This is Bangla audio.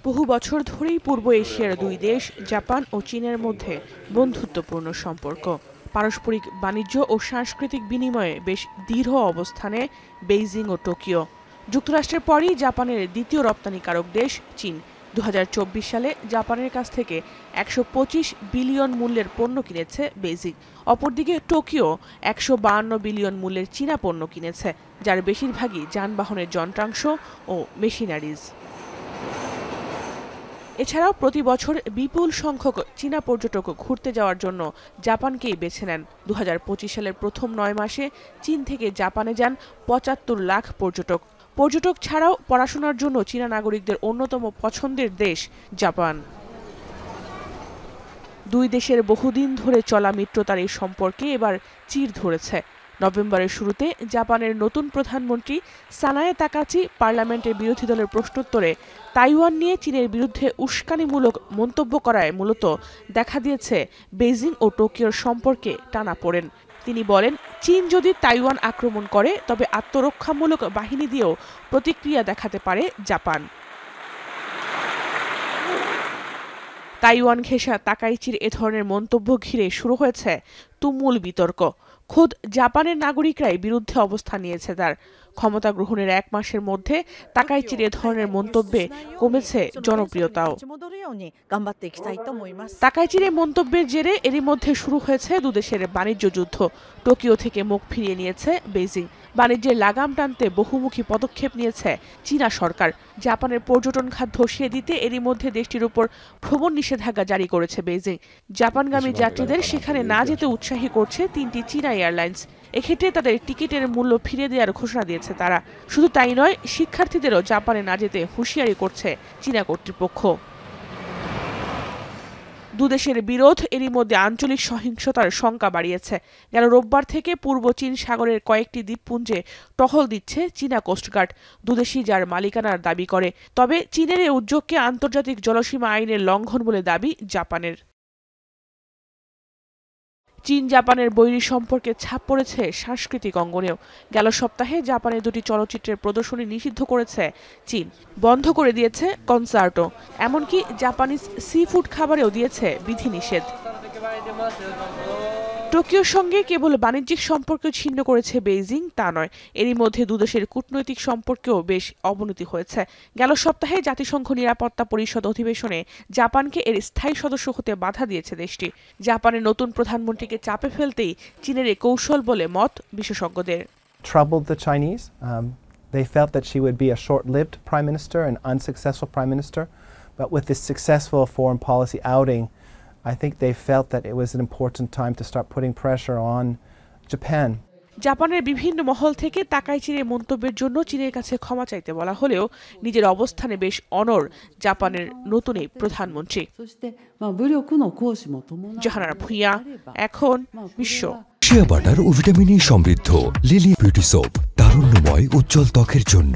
বহু বছর ধরেই পূর্ব এশিয়ার দুই দেশ জাপান ও চীনের মধ্যে বন্ধুত্বপূর্ণ সম্পর্ক। পারস্পরিক বাণিজ্য ও সাংস্কৃতিক বিনিময়ে বেশ দৃঢ় অবস্থানে বেইজিং ও টোকিও। যুক্তরাষ্ট্রের পরই জাপানের দ্বিতীয় রপ্তানিকারক দেশ চীন। 2024 সালে জাপানের কাছ থেকে 125 বিলিয়ন মূল্যের পণ্য কিনেছে বেইজিং। অপরদিকে টোকিও 152 বিলিয়ন মূল্যের চীনা পণ্য কিনেছে, যার বেশিরভাগই যানবাহনের যন্ত্রাংশ ও মেশিনারিজ। এছাড়াও প্রতি বছর বিপুল সংখ্যক চীনা পর্যটক ঘুরতে যাওয়ার জন্য জাপানকেই বেছে নেন। 2025 সালের প্রথম 9 মাসে চীন থেকে জাপানে যান 75 লাখ পর্যটক। পর্যটক ছাড়াও পড়াশোনার জন্য চীনা নাগরিকদের অন্যতম পছন্দের দেশ জাপান। দুই দেশের বহুদিন ধরে চলা মিত্রতার এই সম্পর্কে এবার চির ধরেছে। নভেম্বরের শুরুতে জাপানের নতুন প্রধানমন্ত্রী সানায়ে তাকাচি পার্লামেন্টের বিরোধী দলের প্রশ্নোত্তরে তাইওয়ান নিয়ে চীনের বিরুদ্ধে উস্কানিমূলক মন্তব্য করায় মূলত দেখা দিয়েছে বেইজিং ও টোকিওর সম্পর্কে টানাপোড়েন। তিনি বলেন, চীন যদি তাইওয়ান আক্রমণ করে তবে আত্মরক্ষামূলক বাহিনী দিয়েও প্রতিক্রিয়া দেখাতে পারে জাপান। তাইওয়ান ঘেঁষা তাকাইচির এ ধরনের মন্তব্য ঘিরে শুরু হয়েছে তুমুল বিতর্ক। খোদ জাপানের নাগরিকরাই বিরুদ্ধে অবস্থান নিয়েছে তার। ক্ষমতা গ্রহণের 1 মাসের মধ্যে তাকাইচির এ ধরনের মন্তব্যে কমেছে জনপ্রিয়তাও। তাকাইচির এই মন্তব্যের জেরে এরই মধ্যে শুরু হয়েছে দুদেশের বাণিজ্য যুদ্ধ। টোকিও থেকে মুখ ফিরিয়ে নিয়েছে বেইজিং। বাণিজ্যের লাগাম টানতে বহুমুখী পদক্ষেপ নিয়েছে চীনা সরকার। জাপানের পর্যটন খাত ধসিয়ে দিতে এরই মধ্যে দেশটির উপর ভ্রমণ নিষেধাজ্ঞা জারি করেছে বেইজিং। জাপানগামী যাত্রীদের সেখানে না যেতে উৎসাহী করছে 3টি চীনা এয়ারলাইন্স। এক্ষেত্রে তাদের টিকিটের মূল্য ফিরিয়ে দেওয়ার ঘোষণা দিয়েছে তারা। শুধু তাই নয়, শিক্ষার্থীদেরও জাপানে না যেতে হুঁশিয়ারি করছে চীনা কর্তৃপক্ষ। দুদেশের বিরোধ এরই মধ্যে আঞ্চলিক সহিংসতার শঙ্কা বাড়িয়েছে। গেল রোববার থেকে পূর্ব চীন সাগরের কয়েকটি দ্বীপপুঞ্জে টহল দিচ্ছে চীনা কোস্টগার্ড। দুদেশই যার মালিকানার দাবি করে। তবে চীনের এই উদ্যোগকে আন্তর্জাতিক জলসীমা আইনের লঙ্ঘন বলে দাবি জাপানের। চীন জাপানের বৈরী সম্পর্কে ছাপ পড়েছে সাংস্কৃতিক অঙ্গনেও। গেল সপ্তাহে জাপানের 2টি চলচ্চিত্রের প্রদর্শনী নিষিদ্ধ করেছে চীন। বন্ধ করে দিয়েছে কনসার্টও। এমনকি জাপানিজ সি ফুড খাবারেও দিয়েছে বিধিনিষেধ। টোকিওর সঙ্গে কেবল বাণিজ্যিক সম্পর্ক ছিন্ন করেছে বেইজিং তা নয়, এরই মধ্যে দুদেশের কূটনৈতিক সম্পর্কেও বেশ অবনতি হয়েছে। গেল সপ্তাহে জাতিসংঘ নিরাপত্তা পরিষদ অধিবেশনে জাপানকে এর স্থায়ী সদস্য হতে বাধা দিয়েছে দেশটি। জাপানের নতুন প্রধানমন্ত্রীকে চাপে ফেলতেই চীনের এই কৌশল বলে মত বিশেষজ্ঞদের। Troubled the Chinese. They felt that she would be a short-lived prime minister, an unsuccessful prime minister, but with this successful foreign policy outing, I think they felt that it was an important time to start putting pressure on Japan. জাপানের বিভিন্ন মহল থেকে তাকাইচির এই মন্তব্যের জন্য চীনের কাছে ক্ষমা চাইতে বলা হলেও নিজের অবস্থানে বেশ অনড় জাপানের নতুন এই প্রধানমন্ত্রী। জাহানারা ভুঁইয়া, এখন বিশ্ব। শিয়া বাটার ও ভিটামিন ই সমৃদ্ধ লিলি বিউটি সোপ, তারুণ্যময় উজ্জ্বল ত্বকের জন্য।